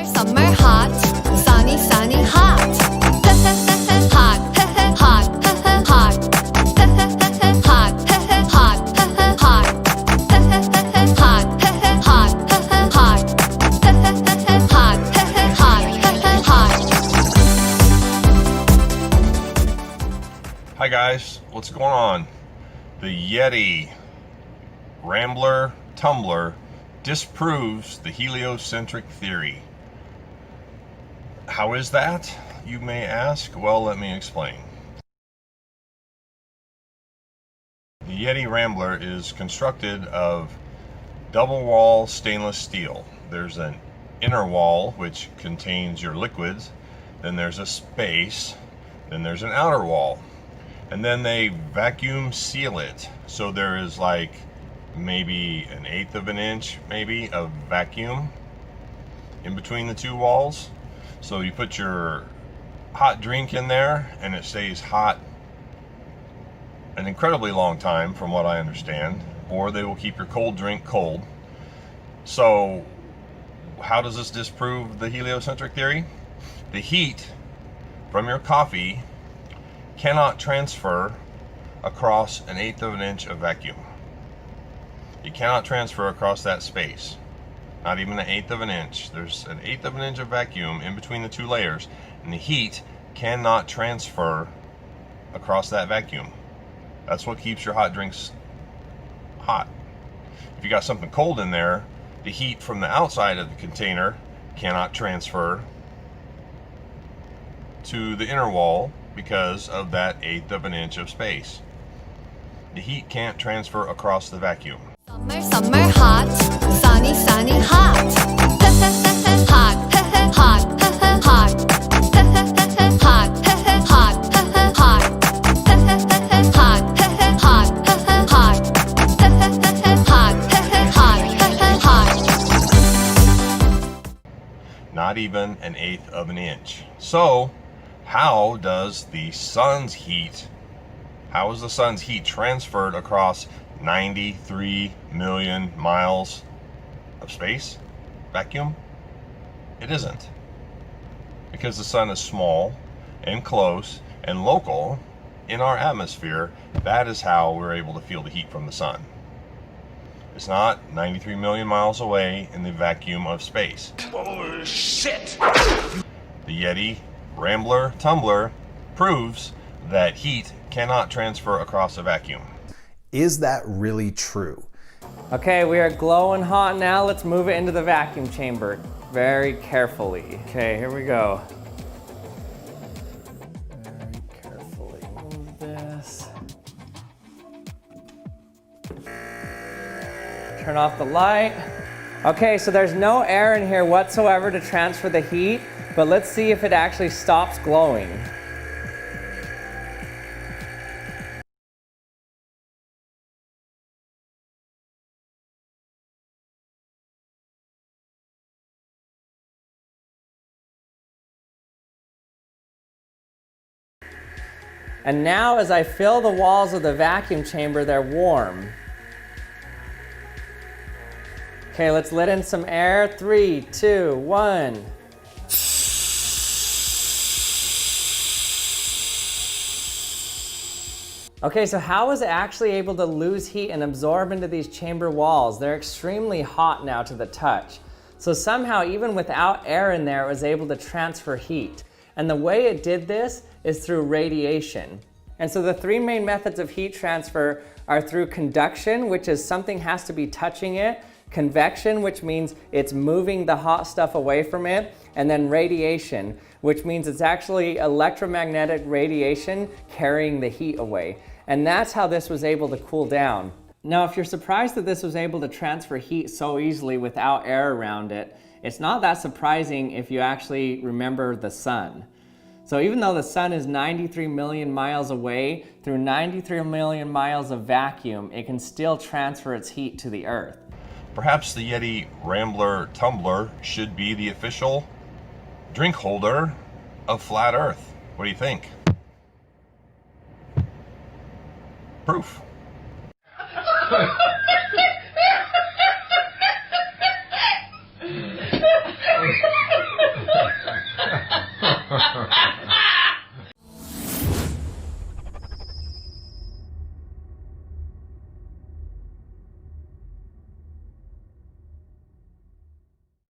Summer, summer, hot. Sunny, sunny, hot. Hot, hot, hot. Hot, hot, hot. Hot, hot, hot. Hi guys, what's going on? The Yeti Tumbler disproves the heliocentric theory. How is that, you may ask? Well, let me explain. The Yeti Rambler is constructed of double wall stainless steel. There's an inner wall which contains your liquids, then there's a space, then there's an outer wall, and then they vacuum seal it. So there is like maybe 1/8 of an inch maybe of vacuum in between the two walls. So you put your hot drink in there and it stays hot an incredibly long time from what I understand, or they will keep your cold drink cold. So how does this disprove the heliocentric theory? The heat from your coffee cannot transfer across 1/8 of an inch of vacuum. It cannot transfer across that space. Not even 1/8 of an inch. There's 1/8 of an inch of vacuum in between the two layers, and the heat cannot transfer across that vacuum. That's what keeps your hot drinks hot. If you got something cold in there, the heat from the outside of the container cannot transfer to the inner wall because of that 1/8 of an inch of space. The heat can't transfer across the vacuum. Summer, summer, hot. Sunny, sunny, hot. Hot, hot, hot. Hot, hot, hot. Not even 1/8 of an inch. So how does the sun's heat, how is the sun's heat transferred across 93 million miles of space? Vacuum? It isn't. Because the sun is small and close and local in our atmosphere, that is how we're able to feel the heat from the sun. It's not 93 million miles away in the vacuum of space. Oh, shit! The Yeti Tumbler proves that heat cannot transfer across a vacuum. Is that really true? Okay, we are glowing hot now. Let's move it into the vacuum chamber very carefully. Okay, here we go. Very carefully move this. Turn off the light. Okay, so there's no air in here whatsoever to transfer the heat, but let's see if it actually stops glowing. And now as I fill the walls of the vacuum chamber, they're warm. Okay, let's let in some air. 3, 2, 1. Okay, so how was it actually able to lose heat and absorb into these chamber walls? They're extremely hot now to the touch. So somehow, even without air in there, it was able to transfer heat. And the way it did this is through radiation. And so the three main methods of heat transfer are through conduction, which is something has to be touching it, convection, which means it's moving the hot stuff away from it, and then radiation, which means it's actually electromagnetic radiation carrying the heat away. And that's how this was able to cool down. Now, if you're surprised that this was able to transfer heat so easily without air around it, it's not that surprising if you actually remember the sun. So even though the sun is 93 million miles away, through 93 million miles of vacuum, it can still transfer its heat to the earth. Perhaps the Yeti Tumbler should be the official drink holder of Flat Earth. What do you think? Proof.